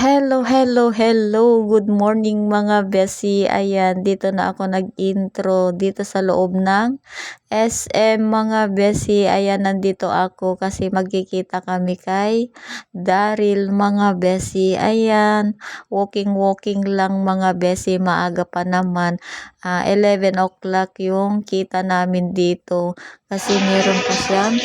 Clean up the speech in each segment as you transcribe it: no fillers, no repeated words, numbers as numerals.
Hello, hello, hello. Good morning mga besi. Ayan, dito na ako nag-intro dito sa loob ng SM mga besi. Ayan, nandito ako kasi magkikita kami kay Daryl mga besi. Ayan, walking lang mga besi. Maaga pa naman. 11 o'clock yung kita namin dito kasi meron pa siyang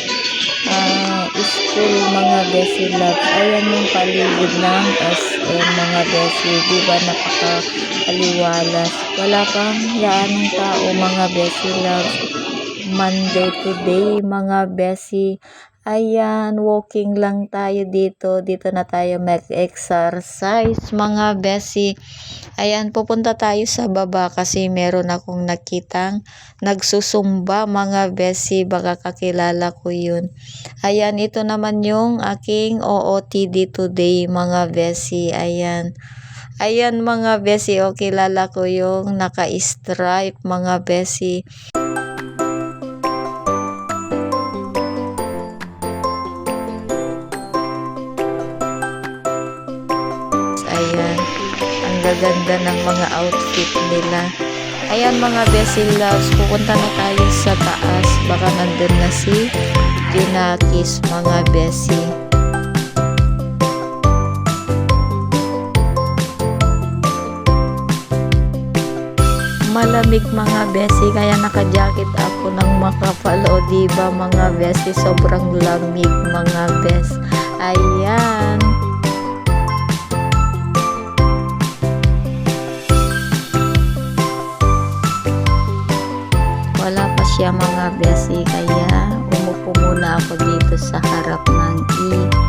school mga besi love. Ayan yung paligid ng SM mga besi. Diba napakaliwalas. Wala pang yaanong tao mga besi love. Monday today mga besi. Ayan, walking lang tayo dito. Dito na tayo mag-exercise mga besi. Ayan, pupunta tayo sa baba kasi meron akong nakitang nagsusumba mga besi. Baka kakilala ko yun. Ayan, ito naman yung aking OOTD today mga besi. Ayan. Ayan mga besi, o kilala ko yung naka-stripe mga besi. Ayan, ang gaganda ng mga outfit nila. Ayan mga besi loves, pupunta na tayo sa taas. Baka nandun na si Junakis mga besi. Malamig mga besi kaya naka-jacket ako ng makapal, o diba mga besi, sobrang lamig mga bes. Ayan. Wala pa siya mga besi kaya umupo muna ako dito sa harap ng EQ.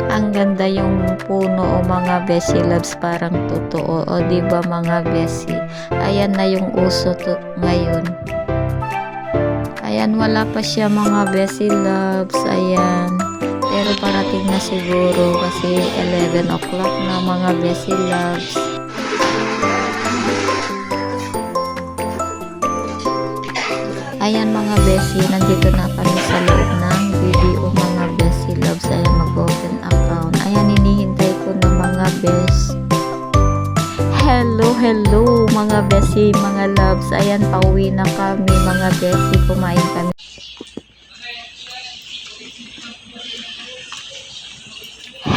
Ang ganda yung puno o mga besi loves, parang totoo, o diba mga besi. Ayan na yung uso ngayon. Ayan, wala pa siya mga besi loves. Ayan, pero parating na siguro kasi 11 o'clock na mga besi loves. Ayan mga besi, nandito na kami sa loob ng video mga besi loves. Ayan, mag-open account. Ayan, hinihintay ko na mga bes. Hello mga besi, mga loves. Ayan, pauwi na kami mga besi, kumain kami.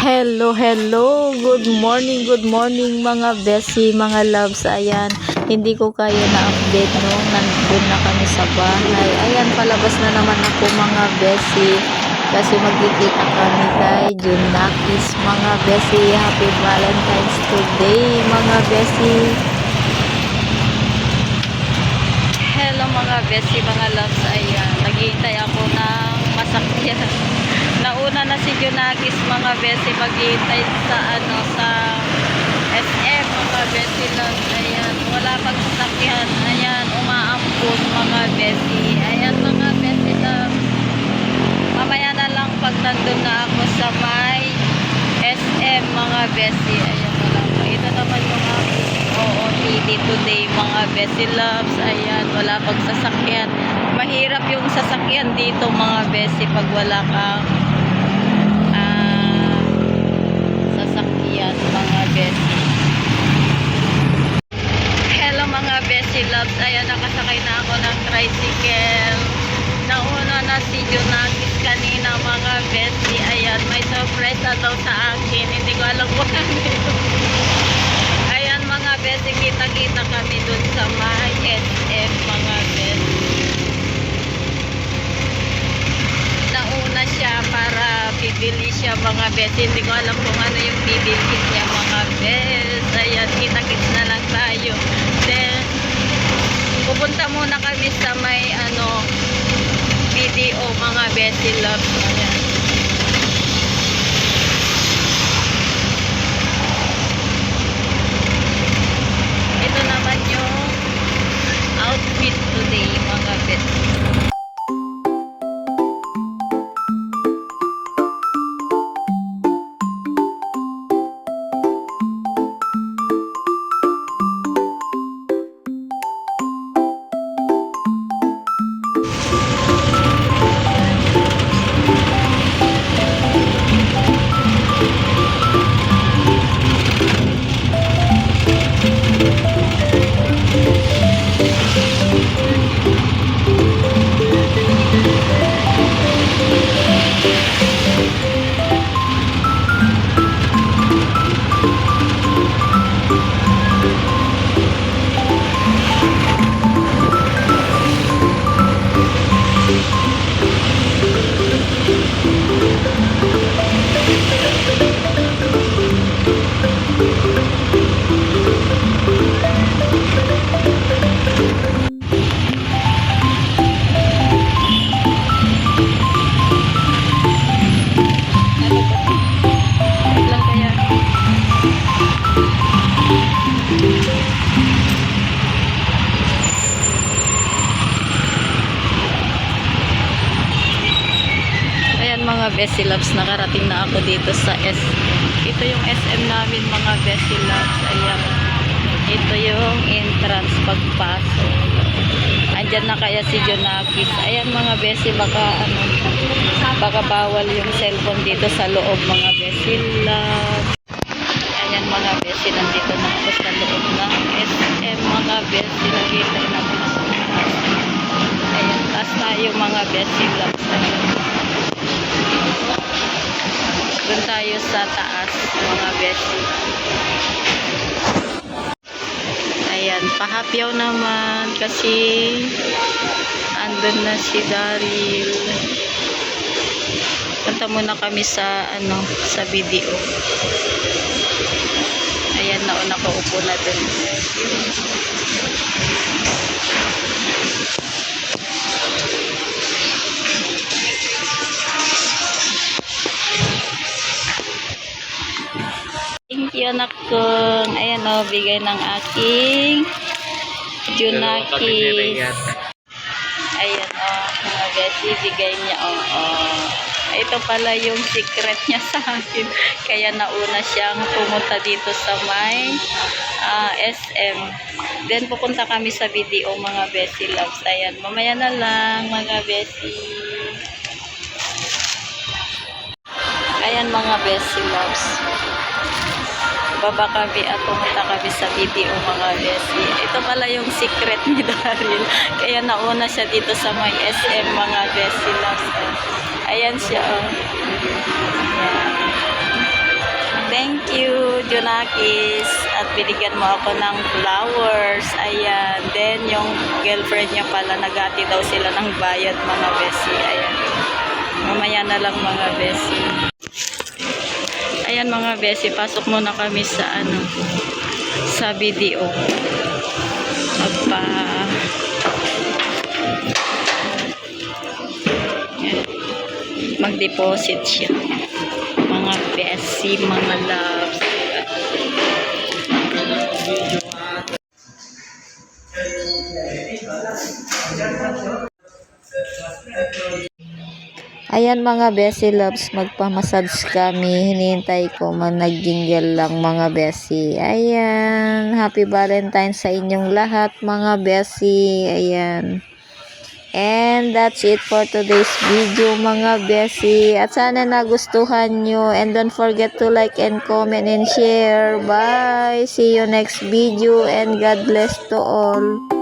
Hello, good morning mga besi, mga loves. Ayan, hindi ko kaya na-update nung nandun na kami sa bahay. Ayan, palabas na naman ako mga besi kasi magkikita kami kay Junakis mga besi. Happy Valentine's today mga besi. Hello mga besi, mga loves. Ayan, naghihintay ako ng masakyan. Nauna na si Junakis mga besi, maghihintay sa sa SM mga besi loves. Ayan, wala pang sasakyan. Ayan, umaampun mga besi. Ayan mga besi loves, mamaya na lang pag nandun na ako sa may SM mga besi. Ayan, wala pa. Ito naman yung OOTD today mga besi loves. Ayan, wala pang sasakyan. Mahirap yung sasakyan dito mga besi pag wala kang sasakyan mga besi. Hello mga besi loves. Ayan, nakasakay na ako ng tricycle. Nauna na si Junakis kanina mga besi. Ayan, may surprise na daw sa akin. Hindi ko alam kung ano yun. Ayan mga besi, kita-kita kami dun sa may SM mga besi. Nauna siya para bibili siya mga besi. Hindi ko alam kung ano yung bibili niya mga besi. Ayan, kita-kits na lang tayo. Then pupunta muna kami sa may video mga besi loves. Ayan. Ito naman yung outfit today mga besi. Bessie Loves, nakarating na ako dito sa ito yung SM namin mga Bessie Loves. Ayan. Ito yung entrance pagpasok. Andyan na kaya si Jonakis. Ayan mga Bessie, baka bawal yung cellphone dito sa loob mga Bessie Loves. Ayan mga Bessie, nandito na ako sa loob ng SM mga Bessie. Nakita na ako sa taas. Ayan, taas na yung mga Bessie Loves. Doon tayo sa taas mga Bessie. Ayan, pahapyaw naman kasi andun na si Daryl. Punta muna kami sa sa video. Ayan, nauna ko upo na dun. Thank you anak kong. Ayan o, bigay ng aking Junakis. Ayan o, mga Bessie, bigay niya o. Ito pala yung secret niya sa akin. Kaya nauna siyang pumunta dito sa may SM. Then pupunta kami sa video mga Bessie Loves. Ayan, mamaya na lang mga Bessie. Ayan mga Bessie Loves. Baba kami at pumunta kami sa video mga Bessie. Ito pala yung secret ni Daryl. Kaya nauna siya dito sa may SM mga Bessie Loves. Ayan siya oh. Ayan. Thank you Jonakis. At binigyan mo ako ng flowers. Ayan. Then yung girlfriend niya pala, nagati daw sila ng bayad mga Bessie. Ayan. Mamaya na lang mga Bessie. Ayan mga Bessie, pasok muna kami sa sa video. Mag-deposit siya. Mga Bessie, mga loves. Ayan mga Bessie Loves, magpamassage kami. Hinihintay ko nag-jingle lang mga Bessie. Ayan, happy Valentine's sa inyong lahat mga Bessie. Ayan. And that's it for today's video mga Bessie. At sana nagustuhan nyo. And don't forget to like and comment and share. Bye! See you next video and God bless to all.